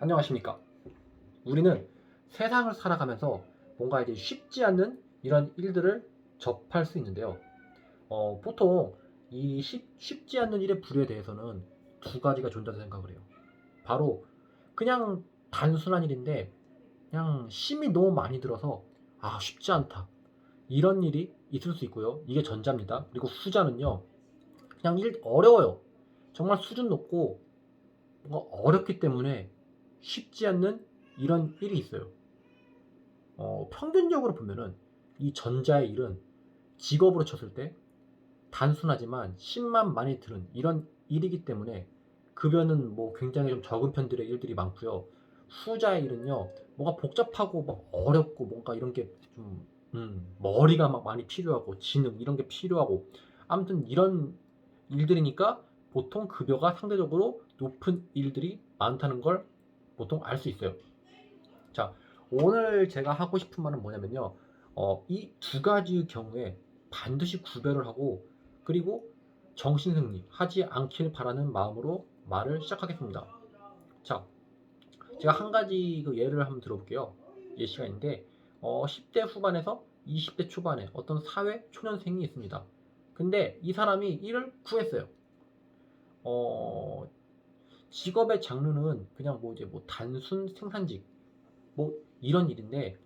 안녕하십니까. 우리는 세상을 살아가면서 뭔가 이제 쉽지 않는 이런 일들을 접할 수 있는데요. 보통 이 쉽지 않는 일의 부류에 대해서는 두 가지가 존재한다고 생각을 해요. 바로 그냥 단순한 일인데 그냥 힘이 너무 많이 들어서 쉽지 않다. 이런 일이 있을 수 있고요. 이게 전자입니다. 그리고 후자는요. 그냥 일 어려워요. 정말 수준 높고 뭔가 어렵기 때문에 쉽지 않는 이런 일이 있어요. 평균적으로 보면은 이 전자의 일은 직업으로 쳤을 때 단순하지만 힘만 많이 들은 이런 일이기 때문에 급여는 뭐 굉장히 좀 적은 편들의 일들이 많고요. 후자의 일은요, 뭔가 복잡하고 막 어렵고 뭔가 이런 게 좀, 머리가 막 많이 필요하고 지능 이런 게 필요하고 아무튼 이런 일들이니까 보통 급여가 상대적으로 높은 일들이 많다는 걸 보통 알 수 있어요. 자, 오늘 제가 하고 싶은 말은 뭐냐면요. 이 두 가지 경우에 반드시 구별을 하고 그리고 정신승리 하지 않길 바라는 마음으로 말을 시작하겠습니다. 자, 제가 한 가지 그 예를 한번 들어볼게요. 예시가있는데 10대 후반에서 20대 초반에 어떤 사회 초년생이 있습니다. 근데 이 사람이 일을 구했어요. 어, 직업의 장르는 그냥 뭐 이제 뭐 단순 생산직 뭐 이런 일인데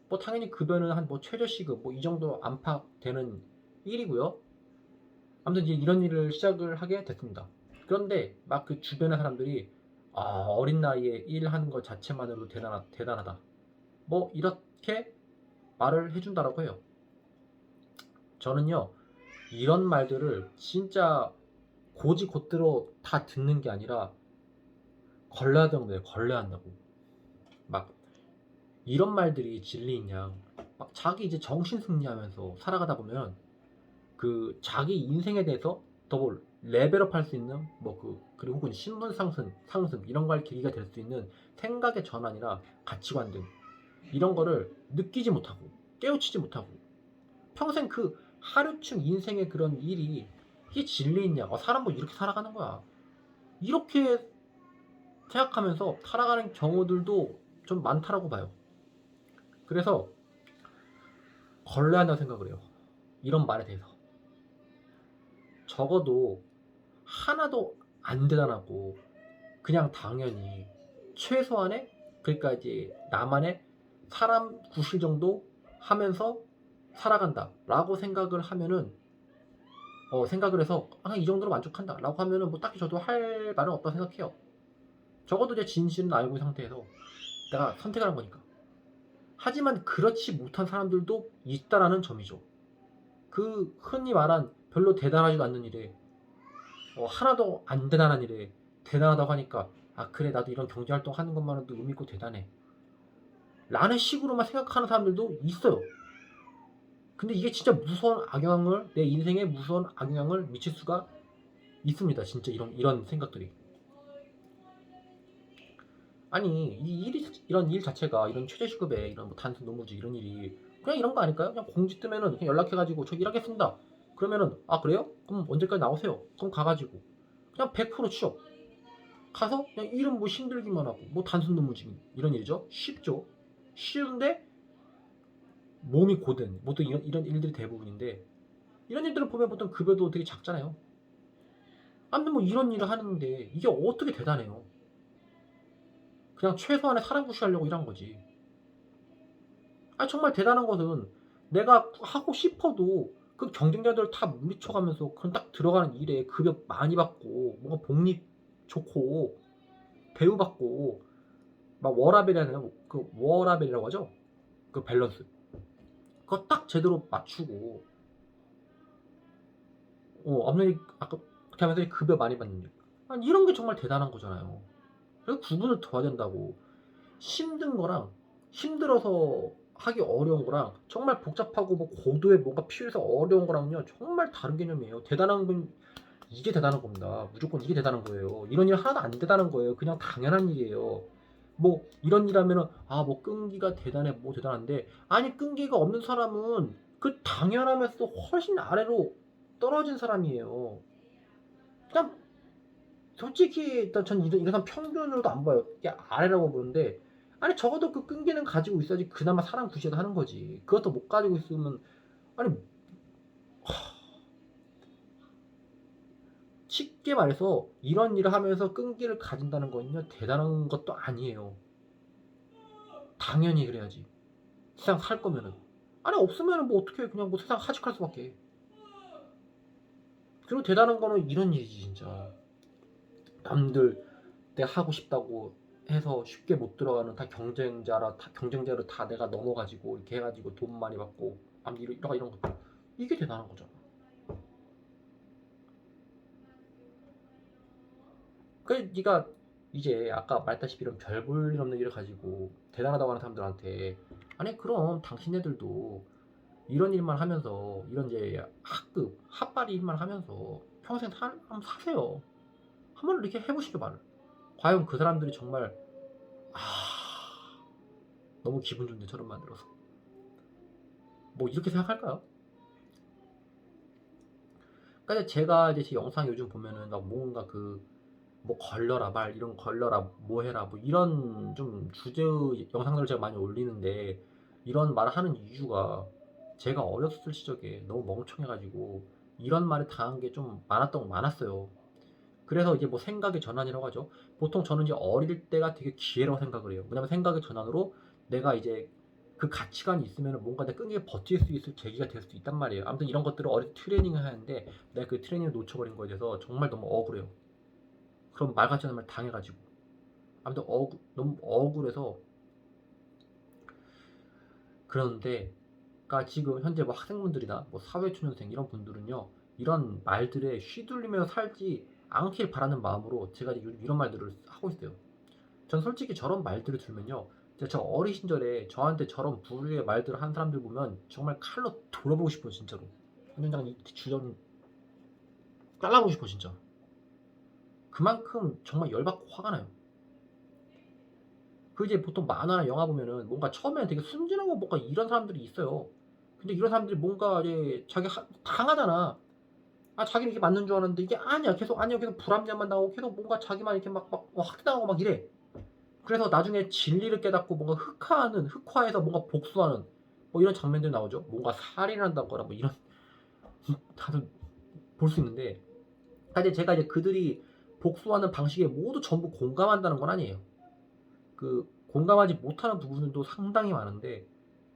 뭐 당연히 급여는 한 뭐 최저시급 뭐 이 정도 안팎 되는 일이고요. 아무튼 이제 이런 일을 시작을 하게 됐습니다. 그런데 막 그 주변의 사람들이 어린 나이에 일하는 것 자체만으로도 대단하다. 뭐 이렇게 말을 해준다라고 해요. 저는요 이런 말들을 진짜 고지곧대로 다 듣는 게 아니라 걸러야 되는 거예요. 걸러야 한다고. 막 이런 말들이 진리인 양, 막 자기 이제 정신 승리하면서 살아가다 보면 그 자기 인생에 대해서 더 레벨업 할 수 있는 뭐 그리고 혹은 신분 상승 이런 걸 계기가 될 수 있는 생각의 전환이나 가치관 등 이런 거를 느끼지 못하고 깨우치지 못하고 평생 그 하루층 인생의 그런 일이 이게 진리있냐? 사람 뭐 이렇게 살아가는 거야. 이렇게 생각하면서 살아가는 경우들도 좀 많다라고 봐요. 그래서 걸러야 한다고 생각을 해요. 이런 말에 대해서. 적어도 하나도 안 대단하고 그냥 당연히 최소한의 그러니까 이제 나만의 사람 구실 정도 하면서 살아간다 라고 생각을 하면은 생각을 해서 이 정도로 만족한다 라고 하면은 뭐 딱히 저도 할 말은 없다고 생각해요. 적어도 제 진실은 알고 있는 상태에서 내가 선택하는 거니까. 하지만 그렇지 못한 사람들도 있다라는 점이죠. 그 흔히 말한 별로 대단하지도 않는 일에 하나도 안 대단한 일에 대단하다고 하니까 그래 나도 이런 경제활동 하는 것만으로도 의미있고 대단해 라는 식으로만 생각하는 사람들도 있어요. 근데 이게 진짜 무서운 악영향을 내 인생에 무서운 악영향을 미칠 수가 있습니다. 진짜 이런 생각들이. 아니 이 일이 이런 일 자체가 이런 최저시급에 이런 뭐 단순 노무직 이런 일이 그냥 이런 거 아닐까요? 그냥 공지 뜨면은 그냥 연락해가지고 저 일하겠습니다. 그러면은 그래요? 그럼 언제까지 나오세요? 그럼 가가지고 그냥 100% 취업. 가서 그냥 일은 뭐 힘들기만 하고 뭐 단순 노무직 이런 일이죠. 쉽죠. 쉬운데 몸이 고된 보통 이런 일들이 대부분인데 이런 일들을 보면 보통 급여도 되게 작잖아요. 아무튼 뭐 이런 일을 하는데 이게 어떻게 대단해요. 그냥 최소한의 사람 구실하려고 일한 거지. 정말 대단한 것은 내가 하고 싶어도 그 경쟁자들 다 물리쳐가면서 그런 딱 들어가는 일에 급여 많이 받고 뭔가 복리 좋고 대우받고 막 워라밸이라는 그 워라밸이라고 하죠. 그 밸런스 그거 딱 제대로 맞추고 앞날이 아까 그렇게 하면서 급여 많이 받는 일 이런 게 정말 대단한 거잖아요. 그래서 구분을 둬야 된다고. 힘든 거랑 힘들어서 하기 어려운 거랑 정말 복잡하고 뭐 고도의 뭔가 필요해서 어려운 거랑요 정말 다른 개념이에요. 대단한 건 이게 대단한 겁니다. 무조건 이게 대단한 거예요. 이런 일 하나도 안 대단한 거예요. 그냥 당연한 일이에요. 뭐 이런 일 하면은 뭐 끈기가 대단해 뭐 대단한데 아니 끈기가 없는 사람은 그 당연하면서도 훨씬 아래로 떨어진 사람이에요. 그냥 솔직히 일단 전 이런 사람 평균으로도 안 봐요. 이게 아래라고 보는데 아니 적어도 그 끈기는 가지고 있어야지 그나마 사람 구실도 하는 거지. 그것도 못 가지고 있으면 아니 쉽게 말해서 이런 일을 하면서 끈기를 가진다는 건요 대단한 것도 아니에요. 당연히 그래야지. 세상 살 거면은. 아니 없으면은 뭐 어떻게 그냥 뭐 세상 하직할 수밖에. 그리고 대단한 거는 이런 일이지 진짜. 남들 내가 하고 싶다고 해서 쉽게 못 들어가는 다 경쟁자로 다 내가 넘어가지고 이렇게 해가지고 돈 많이 받고 이런 것들 이게 대단한 거잖아. 그래 네가 이제 아까 말했다시피 이런 별 볼 일 없는 일을 가지고 대단하다고 하는 사람들한테 아니 그럼 당신네들도 이런 일만 하면서 이런 이제 학급 핫바리 일만 하면서 평생 한번 사세요. 한번 이렇게 해보시죠 말을. 과연 그 사람들이 정말 너무 기분 좋네 저런 만들어서 뭐 이렇게 생각할까요? 그러니까 제가 이제 제 영상 요즘 보면은 막 뭔가 그 뭐 걸러라 말 이런 걸러라 뭐 해라 뭐 이런 좀 주제 영상들을 제가 많이 올리는데 이런 말을 하는 이유가 제가 어렸을 시절에 너무 멍청해가지고 이런 말을 당한 게 좀 많았어요. 그래서 이제 뭐 생각의 전환이라고 하죠. 보통 저는 이제 어릴 때가 되게 기회라고 생각을 해요. 왜냐면 생각의 전환으로 내가 이제 그 가치관이 있으면 뭔가 내가 끈기게 버틸 수 있을 계기가 될 수도 있단 말이에요. 아무튼 이런 것들을 어릴 때 트레이닝을 하는데 내가 그 트레이닝을 놓쳐버린 거에 대해서 정말 너무 억울해요. 그런 말 같지 않은 말 당해가지고. 아무튼 너무 억울해서 그러는데 그러니까 지금 현재 뭐 학생분들이나 뭐 사회초년생 이런 분들은요 이런 말들에 휘둘리며 살지 않길 바라는 마음으로 제가 이제 이런 말들을 하고 있어요. 전 솔직히 저런 말들을 들으면요 저 어린 시절에 저한테 저런 부류의 말들을 한 사람들 보면 정말 칼로 돌아보고 싶어요 진짜로. 현장장 이 주전 잘라보고 싶어 진짜. 그만큼 정말 열받고 화가 나요. 그 이제 보통 만화나 영화 보면은 뭔가 처음에는 되게 순진하고 뭔가 이런 사람들이 있어요. 근데 이런 사람들이 뭔가 이제 당하잖아. 아 자기는 이게 맞는 줄 알았는데 이게 아니야. 계속 아니야. 계속 불합리함만 나오고 계속 뭔가 자기만 이렇게 막 확대당하고 막 이래. 그래서 나중에 진리를 깨닫고 뭔가 흑화해서 뭔가 복수하는 뭐 이런 장면들이 나오죠. 뭔가 살인한다거나 뭐 이런 다들 볼 수 있는데 사실 제가 이제 그들이 복수하는 방식에 모두 전부 공감한다는 건 아니에요. 그 공감하지 못하는 부분들도 상당히 많은데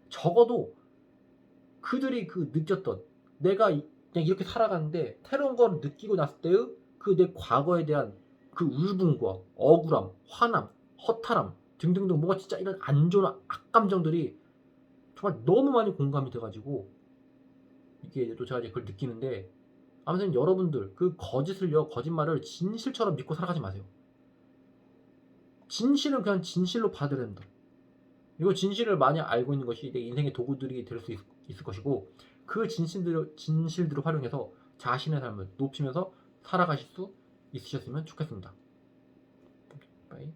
적어도 그들이 그 느꼈던 내가 그냥 이렇게 살아가는데 새로운 걸 느끼고 났을 때의 그 내 과거에 대한 그 울분과 억울함, 화남, 허탈함 등등등 뭔가 진짜 이런 안 좋은 악감정들이 정말 너무 많이 공감이 돼가지고 이게 또 제가 이제 그걸 느끼는데 아무튼 여러분들 그 거짓말을 진실처럼 믿고 살아가지 마세요. 진실은 그냥 진실로 받아들여야 된다. 그리고 진실을 많이 알고 있는 것이 내 인생의 도구들이 될 수 있을 것이고 그 진실들을 활용해서 자신의 삶을 높이면서 살아가실 수 있으셨으면 좋겠습니다. 바이.